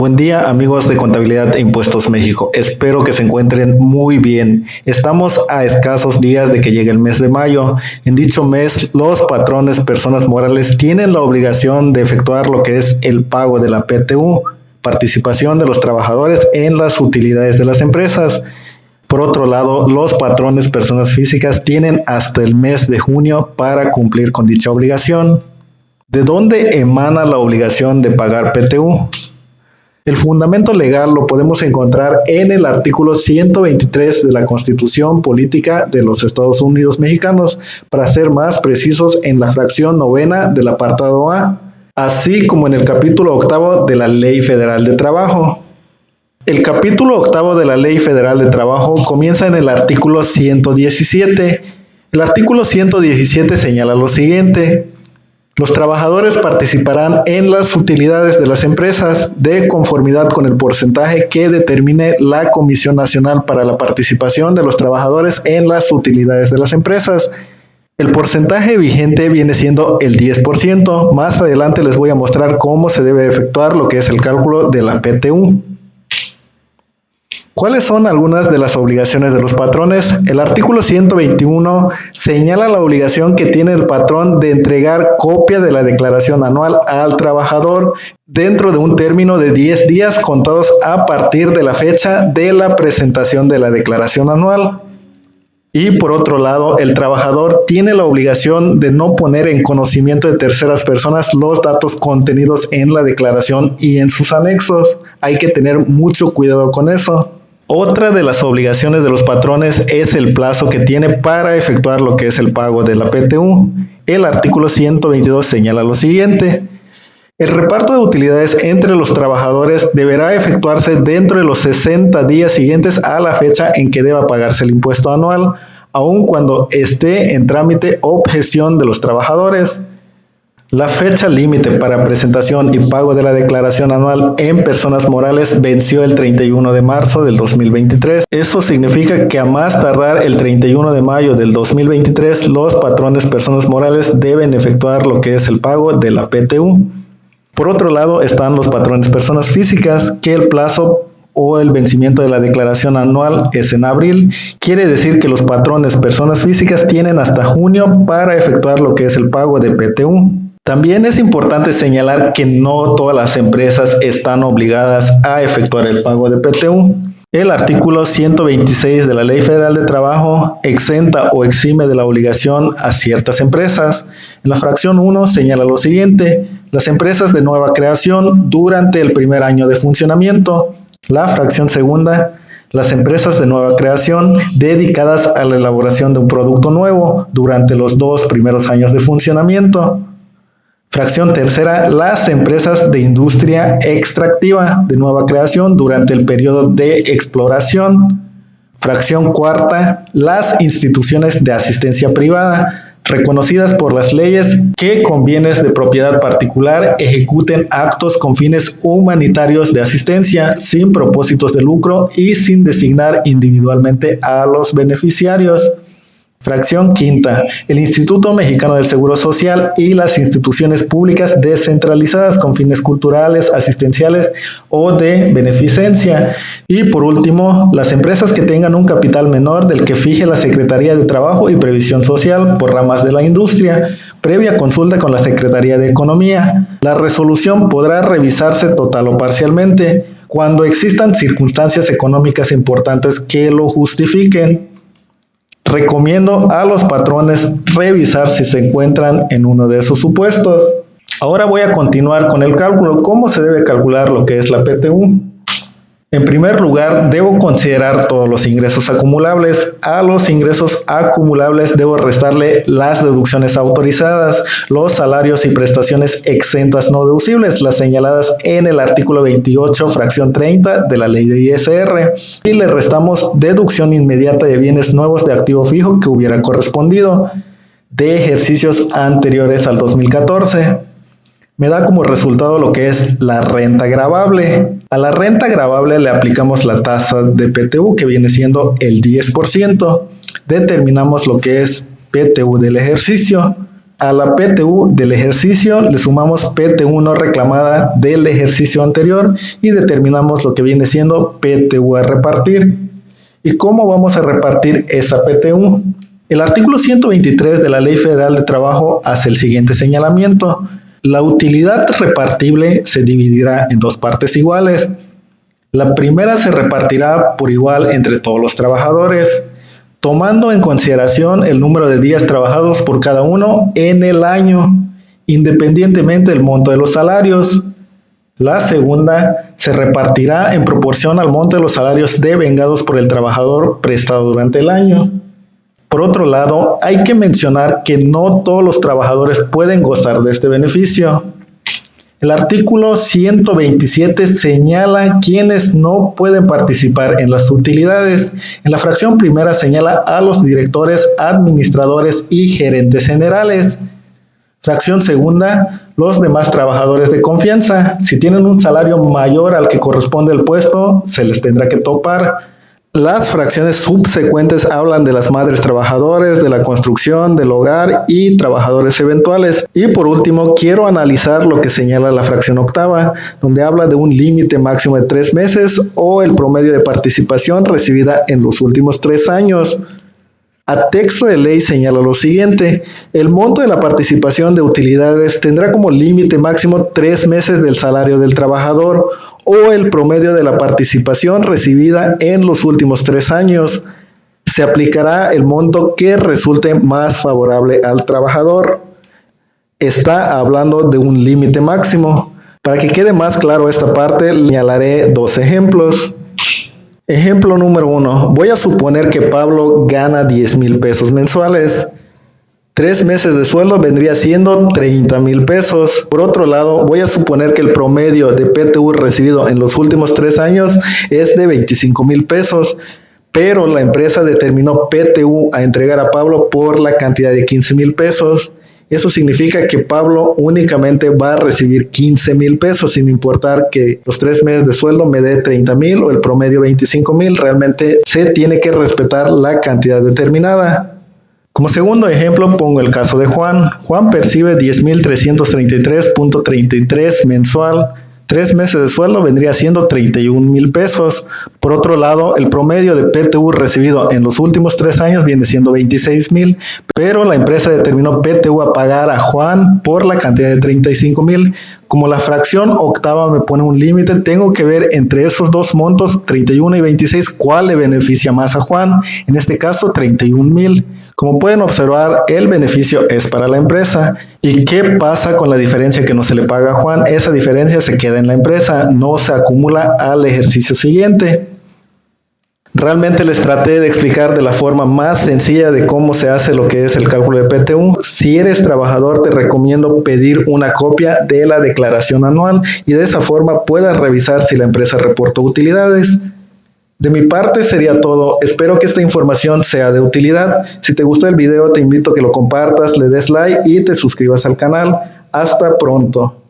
Buen día amigos de Contabilidad e Impuestos México, espero que se encuentren muy bien. Estamos a escasos días de que llegue el mes de mayo. En dicho mes, los patrones, personas morales, tienen la obligación de efectuar lo que es el pago de la PTU, participación de los trabajadores en las utilidades de las empresas. Por otro lado, los patrones, personas físicas, tienen hasta el mes de junio para cumplir con dicha obligación. ¿De dónde emana la obligación de pagar PTU? El fundamento legal lo podemos encontrar en el artículo 123 de la Constitución Política de los Estados Unidos Mexicanos, para ser más precisos en la fracción 9 del apartado A, así como en el capítulo 8 de la Ley Federal de Trabajo. El capítulo 8 de la Ley Federal de Trabajo comienza en el artículo 117. El artículo 117 señala lo siguiente: los trabajadores participarán en las utilidades de las empresas de conformidad con el porcentaje que determine la Comisión Nacional para la Participación de los Trabajadores en las Utilidades de las Empresas. El porcentaje vigente viene siendo el 10%. Más adelante les voy a mostrar cómo se debe efectuar lo que es el cálculo de la PTU. ¿Cuáles son algunas de las obligaciones de los patrones? El artículo 121 señala la obligación que tiene el patrón de entregar copia de la declaración anual al trabajador dentro de un término de 10 días contados a partir de la fecha de la presentación de la declaración anual. Y por otro lado, el trabajador tiene la obligación de no poner en conocimiento de terceras personas los datos contenidos en la declaración y en sus anexos. Hay que tener mucho cuidado con eso. Otra de las obligaciones de los patrones es el plazo que tiene para efectuar lo que es el pago de la PTU. El artículo 122 señala lo siguiente: el reparto de utilidades entre los trabajadores deberá efectuarse dentro de los 60 días siguientes a la fecha en que deba pagarse el impuesto anual, aun cuando esté en trámite objeción de los trabajadores. La fecha límite para presentación y pago de la declaración anual en personas morales venció el 31 de marzo del 2023. Eso significa que a más tardar el 31 de mayo del 2023, los patrones, personas morales, deben efectuar lo que es el pago de la PTU. Por otro lado están los patrones, personas físicas, que el plazo o el vencimiento de la declaración anual es en abril. Quiere decir que los patrones, personas físicas, tienen hasta junio para efectuar lo que es el pago de PTU. También es importante señalar que no todas las empresas están obligadas a efectuar el pago de PTU. El artículo 126 de la Ley Federal de Trabajo exenta o exime de la obligación a ciertas empresas. En la fracción 1 señala lo siguiente: las empresas de nueva creación durante el primer año de funcionamiento. La fracción 2, las empresas de nueva creación dedicadas a la elaboración de un producto nuevo durante los 2 primeros años de funcionamiento. Fracción 3, las empresas de industria extractiva de nueva creación durante el periodo de exploración. Fracción 4, las instituciones de asistencia privada reconocidas por las leyes que con bienes de propiedad particular ejecuten actos con fines humanitarios de asistencia sin propósitos de lucro y sin designar individualmente a los beneficiarios. Fracción 5, el Instituto Mexicano del Seguro Social y las instituciones públicas descentralizadas con fines culturales, asistenciales o de beneficencia. Y por último, las empresas que tengan un capital menor del que fije la Secretaría de Trabajo y Previsión Social por ramas de la industria, previa consulta con la Secretaría de Economía. La resolución podrá revisarse total o parcialmente cuando existan circunstancias económicas importantes que lo justifiquen. Recomiendo a los patrones revisar si se encuentran en uno de esos supuestos. Ahora voy a continuar con el cálculo. ¿Cómo se debe calcular lo que es la PTU? En primer lugar, debo considerar todos los ingresos acumulables. A los ingresos acumulables debo restarle las deducciones autorizadas, los salarios y prestaciones exentas no deducibles, las señaladas en el artículo 28, fracción 30 de la ley de ISR, y le restamos deducción inmediata de bienes nuevos de activo fijo que hubiera correspondido de ejercicios anteriores al 2014. Me da como resultado lo que es la renta gravable. A la renta gravable le aplicamos la tasa de PTU, que viene siendo el 10%. Determinamos lo que es PTU del ejercicio. A la PTU del ejercicio le sumamos PTU no reclamada del ejercicio anterior y determinamos lo que viene siendo PTU a repartir. ¿Y cómo vamos a repartir esa PTU? El artículo 123 de la Ley Federal de Trabajo hace el siguiente señalamiento. La utilidad repartible se dividirá en dos partes iguales. La primera se repartirá por igual entre todos los trabajadores, tomando en consideración el número de días trabajados por cada uno en el año, independientemente del monto de los salarios. La segunda se repartirá en proporción al monto de los salarios devengados por el trabajador prestado durante el año. Por otro lado, hay que mencionar que no todos los trabajadores pueden gozar de este beneficio. El artículo 127 señala quienes no pueden participar en las utilidades. En la fracción primera señala a los directores, administradores y gerentes generales. Fracción segunda, los demás trabajadores de confianza. Si tienen un salario mayor al que corresponde el puesto, se les tendrá que topar. Las fracciones subsecuentes hablan de las madres trabajadores, de la construcción, del hogar y trabajadores eventuales. Y por último, quiero analizar lo que señala la fracción octava, donde habla de un límite máximo de 3 meses o el promedio de participación recibida en los últimos 3 años. A texto de ley señala lo siguiente: el monto de la participación de utilidades tendrá como límite máximo 3 meses del salario del trabajador o el promedio de la participación recibida en los últimos 3 años. Se aplicará el monto que resulte más favorable al trabajador. Está hablando de un límite máximo. Para que quede más claro esta parte, señalaré 2 ejemplos. Ejemplo número 1. Voy a suponer que Pablo gana 10,000 pesos mensuales. 3 meses de sueldo vendría siendo 30,000 pesos. Por otro lado, voy a suponer que el promedio de PTU recibido en los últimos 3 años es de 25,000 pesos, pero la empresa determinó PTU a entregar a Pablo por la cantidad de 15,000 pesos. Eso significa que Pablo únicamente va a recibir 15,000 pesos, sin importar que los 3 meses de sueldo me dé 30,000 o el promedio 25,000. Realmente se tiene que respetar la cantidad determinada. Como segundo ejemplo pongo el caso de Juan. Juan percibe 10,333.33 mensual. 3 meses de sueldo vendría siendo 31,000 pesos. Por otro lado, el promedio de PTU recibido en los últimos 3 años viene siendo 26,000, pero la empresa determinó PTU a pagar a Juan por la cantidad de 35,000. Como la fracción octava me pone un límite, tengo que ver entre esos dos montos, 31 y 26, cuál le beneficia más a Juan. En este caso, 31,000. Como pueden observar, el beneficio es para la empresa. ¿Y qué pasa con la diferencia que no se le paga a Juan? Esa diferencia se queda en la empresa, no se acumula al ejercicio siguiente. Realmente les traté de explicar de la forma más sencilla de cómo se hace lo que es el cálculo de PTU. Si eres trabajador, te recomiendo pedir una copia de la declaración anual y de esa forma puedas revisar si la empresa reportó utilidades. De mi parte sería todo. Espero que esta información sea de utilidad. Si te gustó el video, te invito a que lo compartas, le des like y te suscribas al canal. Hasta pronto.